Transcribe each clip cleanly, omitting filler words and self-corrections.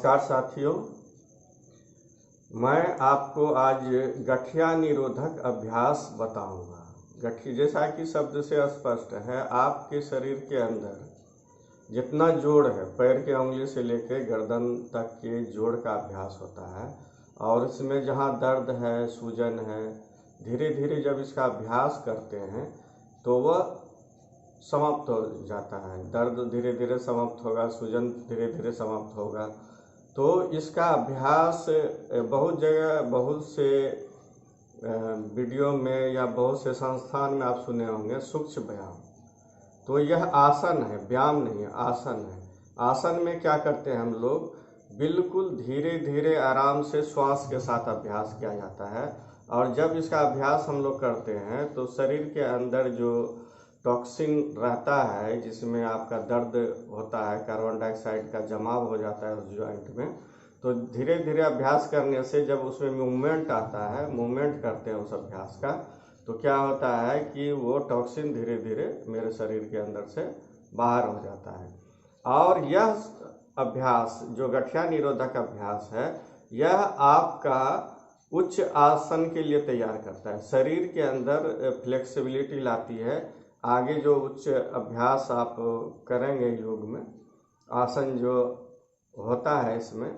नमस्कार साथियों, मैं आपको आज गठिया निरोधक अभ्यास बताऊंगा। गठिया जैसा कि शब्द से स्पष्ट है, आपके शरीर के अंदर जितना जोड़ है, पैर के उंगली से लेकर गर्दन तक के जोड़ का अभ्यास होता है। और इसमें जहाँ दर्द है, सूजन है, धीरे धीरे जब इसका अभ्यास करते हैं तो वह समाप्त हो जाता है। दर्द धीरे धीरे समाप्त होगा, सूजन धीरे धीरे समाप्त होगा। तो इसका अभ्यास बहुत जगह, बहुत से वीडियो में या बहुत से संस्थान में आप सुने होंगे सूक्ष्म व्यायाम। तो यह आसन है, व्यायाम नहीं है, आसन है। आसन में क्या करते हैं हम लोग, बिल्कुल धीरे धीरे आराम से श्वास के साथ अभ्यास किया जाता है। और जब इसका अभ्यास हम लोग करते हैं तो शरीर के अंदर जो टॉक्सिन रहता है, जिसमें आपका दर्द होता है, कार्बन डाइऑक्साइड का जमाव हो जाता है उस जॉइंट में, तो धीरे धीरे अभ्यास करने से जब उसमें मूवमेंट आता है, मूवमेंट करते हैं उस अभ्यास का, तो क्या होता है कि वो टॉक्सिन धीरे धीरे मेरे शरीर के अंदर से बाहर हो जाता है। और यह अभ्यास जो गठिया निरोधक अभ्यास है, यह आपका उच्च आसन के लिए तैयार करता है। शरीर के अंदर फ्लेक्सिबिलिटी लाती है। आगे जो उच्च अभ्यास आप करेंगे योग में, आसन जो होता है इसमें,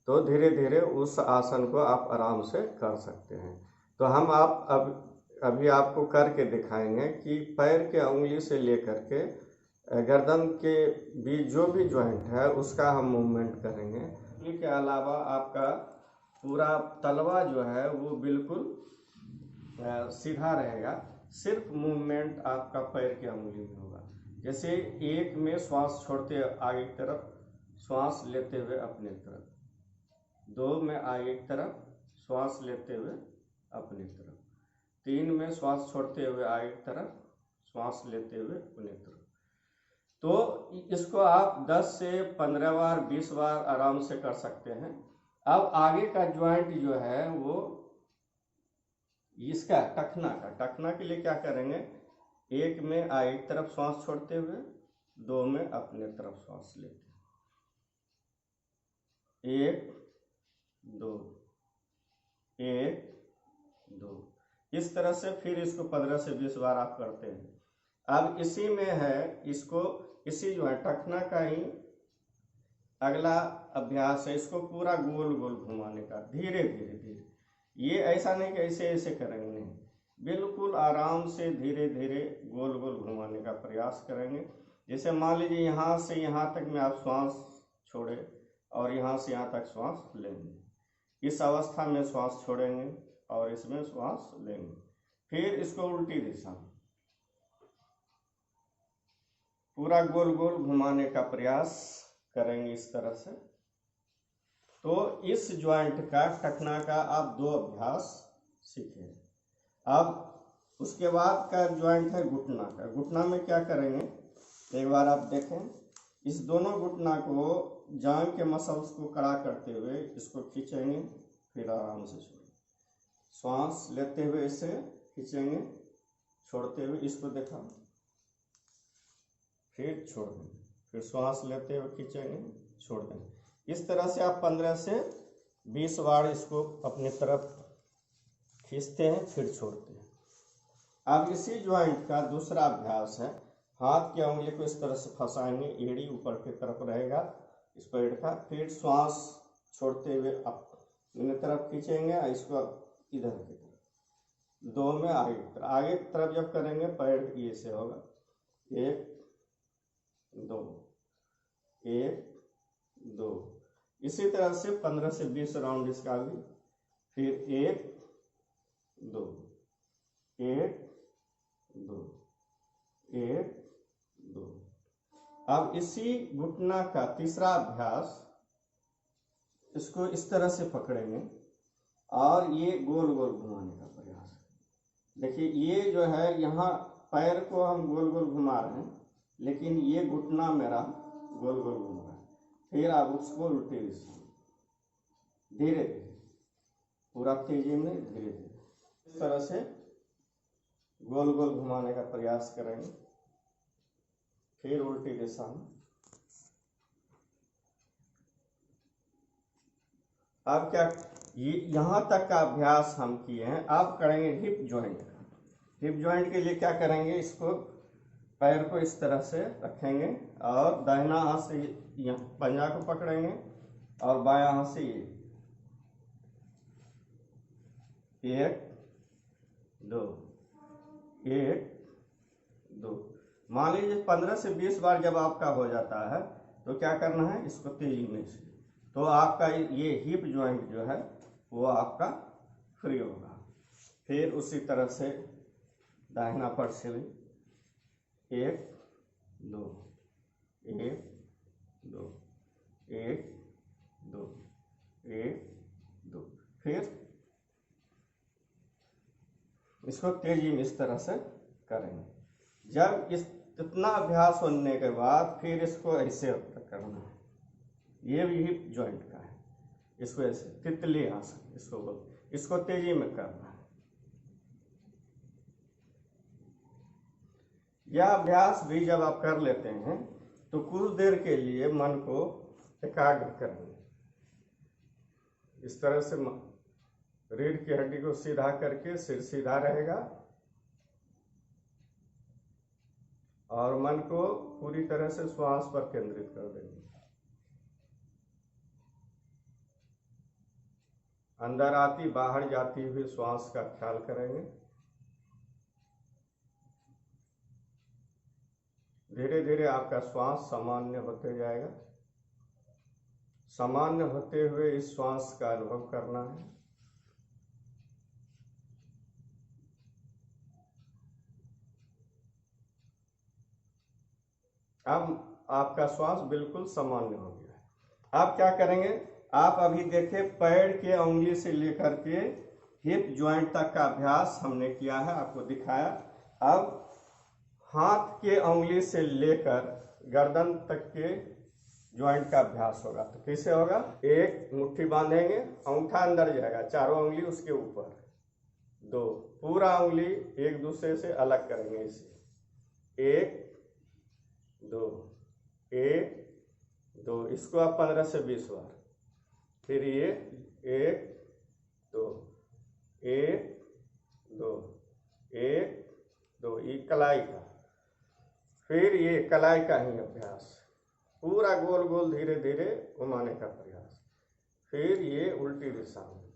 तो धीरे धीरे उस आसन को आप आराम से कर सकते हैं। तो हम अभी आपको करके दिखाएंगे कि पैर के उंगली से लेकर के गर्दन के बीच जो भी जॉइंट है उसका हम मूवमेंट करेंगे। इसके अलावा आपका पूरा तलवा जो है वो बिल्कुल सीधा रहेगा, सिर्फ मूवमेंट आपका पैर के उंगली में होगा। जैसे एक में श्वास छोड़ते आगे की तरफ, श्वास लेते हुए अपने तरफ, दो में आगे की तरफ, श्वास लेते हुए अपनी तरफ, तीन में श्वास छोड़ते हुए आगे की तरफ, श्वास लेते हुए अपनी तरफ। तो इसको आप 10 से 15 बार, 20 बार आराम से कर सकते हैं। अब आगे का ज्वाइंट जो है वो इसका टखना के लिए क्या करेंगे, एक में आगे की तरफ श्वास छोड़ते हुए, दो में अपने तरफ श्वास लेते हैं, एक दो, एक दो, इस तरह से फिर इसको 15 से 20 बार आप करते हैं। अब इसी में है, इसको इसी जो है टखना का ही अगला अभ्यास है। इसको पूरा गोल गोल घुमाने का, धीरे धीरे धीरे। ये ऐसा नहीं कि ऐसे ऐसे करेंगे, नहीं, बिल्कुल आराम से धीरे धीरे गोल गोल घुमाने का प्रयास करेंगे। जैसे मान लीजिए यहाँ से यहाँ तक में आप श्वास छोड़े और यहाँ से यहाँ तक श्वास लेंगे, इस अवस्था में श्वास छोड़ेंगे और इसमें श्वास लेंगे। फिर इसको उल्टी दिशा में पूरा गोल गोल घुमाने का प्रयास करेंगे इस तरह से। तो इस ज्वाइंट का, टखना का आप 2 अभ्यास सीखे। अब उसके बाद का ज्वाइंट है घुटना का। घुटना में क्या करेंगे, एक बार आप देखें, इस दोनों घुटना को, जांघ के मसल्स को कड़ा करते हुए इसको खींचेंगे, फिर आराम से छोड़ेंगे। श्वास लेते हुए इसे खींचेंगे, छोड़ते हुए इसको देखा, फिर छोड़ देंगे, फिर श्वास लेते हुए खींचेंगे, छोड़ देंगे। इस तरह से आप 15 से 20 बार इसको अपनी तरफ खींचते हैं, फिर छोड़ते हैं। अब इसी ज्वाइंट का दूसरा अभ्यास है, हाथ की उंगली को इस तरह से फंसाएंगे, एड़ी ऊपर की तरफ रहेगा इस पेड़ का, फिर श्वास छोड़ते हुए अपनी तरफ खींचेंगे, इसको इधर की तरफ, दो में आगे की तरफ जब करेंगे पैर ये से होगा, एक दो, एक दो, इसी तरह से 15 से 20 राउंड इसका भी। फिर एक दो, एक दो, एक दो। अब इसी घुटना का तीसरा अभ्यास, इसको इस तरह से पकड़ेंगे और ये गोल गोल घुमाने का प्रयास। देखिए ये जो है, यहाँ पैर को हम गोल गोल घुमा रहे हैं, लेकिन ये घुटना मेरा गोल गोल घूम रहा है। फिर आप उसको उल्टे दिशा में धीरे धीरे, पूरा तेजी में धीरे धीरे इस तरह से गोल गोल घुमाने का प्रयास करेंगे। फिर उल्टी दिशा में, अब क्या, ये यहाँ तक का अभ्यास हम किए हैं। अब करेंगे हिप जॉइंट का। हिप जॉइंट के लिए क्या करेंगे, इसको पैर को इस तरह से रखेंगे और दाहिना हाथ से यहाँ पंजा को पकड़ेंगे और बायां हाथ से ये 1 2 1 2। मान लीजिए 15 से 20 बार जब आपका हो जाता है तो क्या करना है, इसको तेजी में से, तो आपका ये हिप जॉइंट जो है वो आपका फ्री होगा। फिर उसी तरह से दाहिना पट से भी 1 2 1 2 1 2 1 2। फिर इसको तेजी में इस तरह से करेंगे। जब इतना अभ्यास होने के बाद फिर इसको ऐसे करना है, ये भी हिप जॉइंट का है। इसको ऐसे तितली आसन इसको बोलते, इसको तेजी में करना है। यह अभ्यास भी जब आप कर लेते हैं तो कुछ देर के लिए मन को एकाग्र करेंगे। इस तरह से रीढ़ की हड्डी को सीधा करके सिर सीधा रहेगा और मन को पूरी तरह से श्वास पर केंद्रित कर देंगे। अंदर आती बाहर जाती हुई श्वास का ख्याल करेंगे। धीरे धीरे आपका श्वास सामान्य होते जाएगा। सामान्य होते हुए इस श्वास का अनुभव करना है। अब आपका श्वास बिल्कुल सामान्य हो गया है। आप क्या करेंगे, आप अभी देखें पैर के उंगली से लेकर के हिप जॉइंट तक का अभ्यास हमने किया है, आपको दिखाया। अब हाथ के उंगली से लेकर गर्दन तक के जॉइंट का अभ्यास होगा। तो कैसे होगा, एक मुट्ठी बांधेंगे, अंगूठा अंदर जाएगा, चारों उंगली उसके ऊपर, 2 पूरा उंगली एक दूसरे से अलग करेंगे इसे, 1 2 1 2। इसको आप 15 से 20 बार। फिर ये 1 2 1 2 1 2, ये कलाई का। फिर ये कलाई का ही अभ्यास, पूरा गोल गोल धीरे धीरे घुमाने का प्रयास। फिर ये उल्टी दिशा में।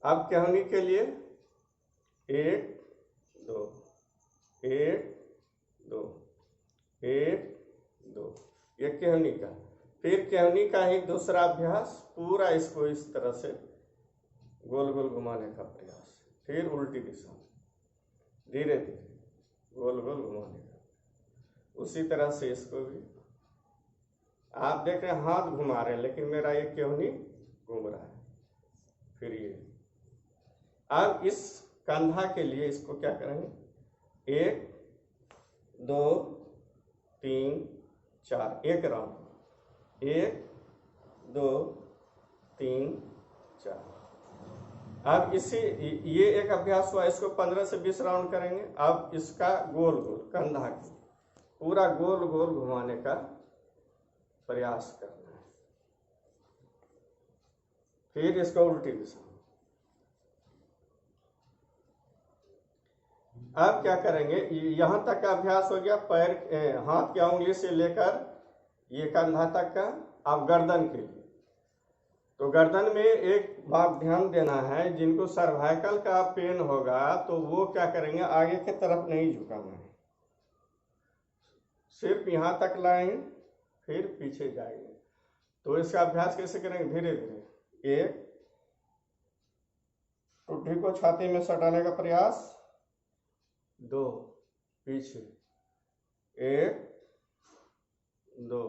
अब कहनी के लिए 1 2 1 2 1 2, ये कहनी का। फिर कहनी का ही दूसरा अभ्यास, पूरा इसको इस तरह से गोल गोल घुमाने का प्रयास। फिर उल्टी दिशा में धीरे धीरे गोल गोल घुमाने का। उसी तरह से इसको भी आप देख रहे हैं हाथ घुमा रहे हैं, लेकिन मेरा ये कहनी घूम रहा है। फिर ये अब इस कंधा के लिए इसको क्या करेंगे, 1 2 3 4, एक राउंड, 1 2 3 4। अब इसी ये एक अभ्यास हुआ, इसको 15 से 20 राउंड करेंगे। अब इसका गोल गोल कंधा की पूरा गोल गोल घुमाने का प्रयास करना है। फिर इसको उल्टी दिशा। अब क्या करेंगे, यहां तक का अभ्यास हो गया, पैर हाथ की उंगली से लेकर ये कंधा तक का। अब गर्दन के लिए, तो गर्दन में एक बात ध्यान देना है, जिनको सर्वाइकल का पेन होगा तो वो क्या करेंगे, आगे की तरफ नहीं झुकाना है, सिर्फ यहां तक लाएंगे फिर पीछे जाएंगे। तो इसका अभ्यास कैसे करेंगे, धीरे धीरे, 1 ठुड्डी को छाती में सटाने का प्रयास, 2 पीछे, 1 2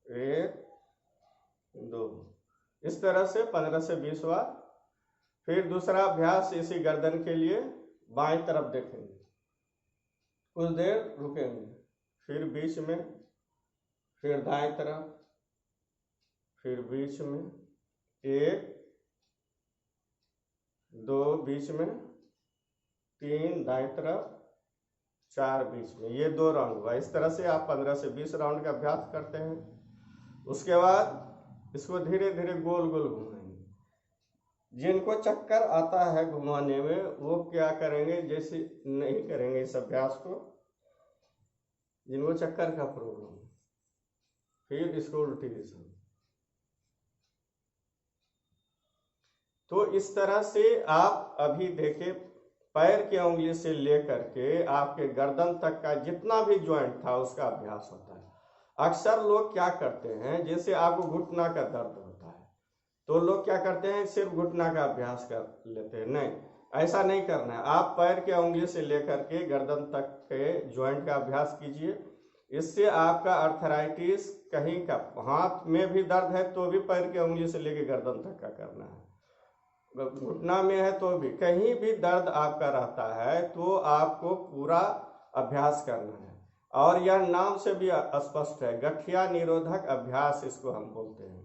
1 2। इस तरह से 15 से 20 बार। फिर दूसरा अभ्यास इसी गर्दन के लिए, बाएं तरफ देखेंगे, कुछ देर रुकेंगे, फिर बीच में, फिर दाएं तरफ, फिर बीच में, 1 2 बीच में, 3 दाएं तरफ, 4 बीच में। ये 2 राउंड हुआ। इस तरह से आप 15 से 20 राउंड का अभ्यास करते हैं। उसके बाद इसको धीरे धीरे गोल गोल घुमाएंगे। जिनको चक्कर आता है घुमाने में वो क्या करेंगे, जैसे नहीं करेंगे इस अभ्यास को, जिनको चक्कर का प्रॉब्लम, फिर इसको उल्टी दिशा। तो इस तरह से आप अभी देखें, पैर की उंगली से लेकर के आपके गर्दन तक का जितना भी ज्वाइंट था उसका अभ्यास होता है। अक्सर लोग क्या करते हैं, जैसे आपको घुटना का दर्द होता है तो लोग क्या करते हैं, सिर्फ घुटना का अभ्यास कर लेते हैं। नहीं, ऐसा नहीं करना है। आप पैर की उंगली से लेकर के गर्दन तक के ज्वाइंट का अभ्यास कीजिए। इससे आपका अर्थराइटिस, कहीं का हाथ में भी दर्द है तो भी पैर की उंगली से लेकर गर्दन तक का करना है, घुटना में है तो भी, कहीं भी दर्द आपका रहता है तो आपको पूरा अभ्यास करना है। और यह नाम से भी स्पष्ट है, गठिया निरोधक अभ्यास इसको हम बोलते हैं।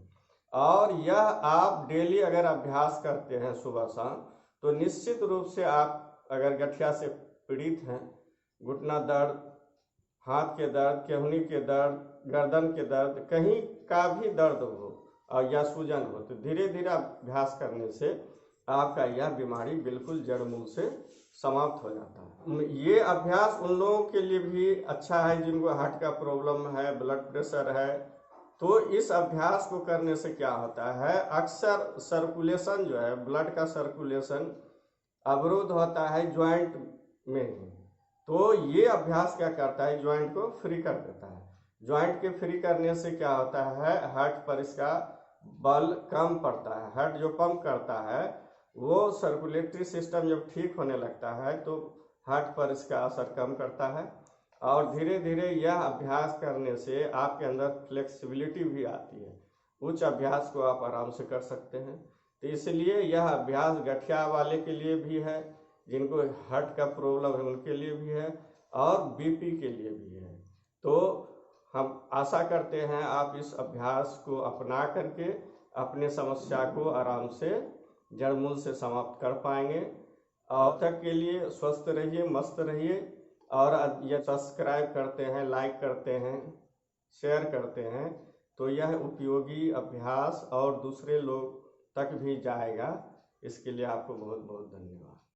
और यह आप डेली अगर अभ्यास करते हैं सुबह शाम, तो निश्चित रूप से आप अगर गठिया से पीड़ित हैं, घुटना दर्द, हाथ के दर्द, केहनी के दर्द, गर्दन के दर्द, कहीं का भी दर्द हो और या सूजन हो, तो धीरे धीरे अभ्यास करने से आपका यह बीमारी बिल्कुल जड़ मूल से समाप्त हो जाता है। ये अभ्यास उन लोगों के लिए भी अच्छा है जिनको हार्ट का प्रॉब्लम है, ब्लड प्रेशर है। तो इस अभ्यास को करने से क्या होता है, अक्सर सर्कुलेशन जो है, ब्लड का सर्कुलेशन अवरुद्ध होता है ज्वाइंट में ही। तो ये अभ्यास क्या करता है, ज्वाइंट को फ्री कर देता है। ज्वाइंट के फ्री करने से क्या होता है, हार्ट पर इसका बल कम पड़ता है। हार्ट जो पंप करता है वो सर्कुलेटरी सिस्टम जब ठीक होने लगता है तो हार्ट पर इसका असर कम करता है। और धीरे धीरे यह अभ्यास करने से आपके अंदर फ्लेक्सिबिलिटी भी आती है। उच्च अभ्यास को आप आराम से कर सकते हैं। तो इसलिए यह अभ्यास गठिया वाले के लिए भी है, जिनको हार्ट का प्रॉब्लम है उनके लिए भी है, और बीपी के लिए भी है। तो हम आशा करते हैं आप इस अभ्यास को अपना करके अपने समस्या को आराम से जड़ मूल से समाप्त कर पाएंगे। अब तक के लिए स्वस्थ रहिए, मस्त रहिए। और ये सब्सक्राइब करते हैं, लाइक करते हैं, शेयर करते हैं तो यह उपयोगी अभ्यास और दूसरे लोग तक भी जाएगा। इसके लिए आपको बहुत बहुत धन्यवाद।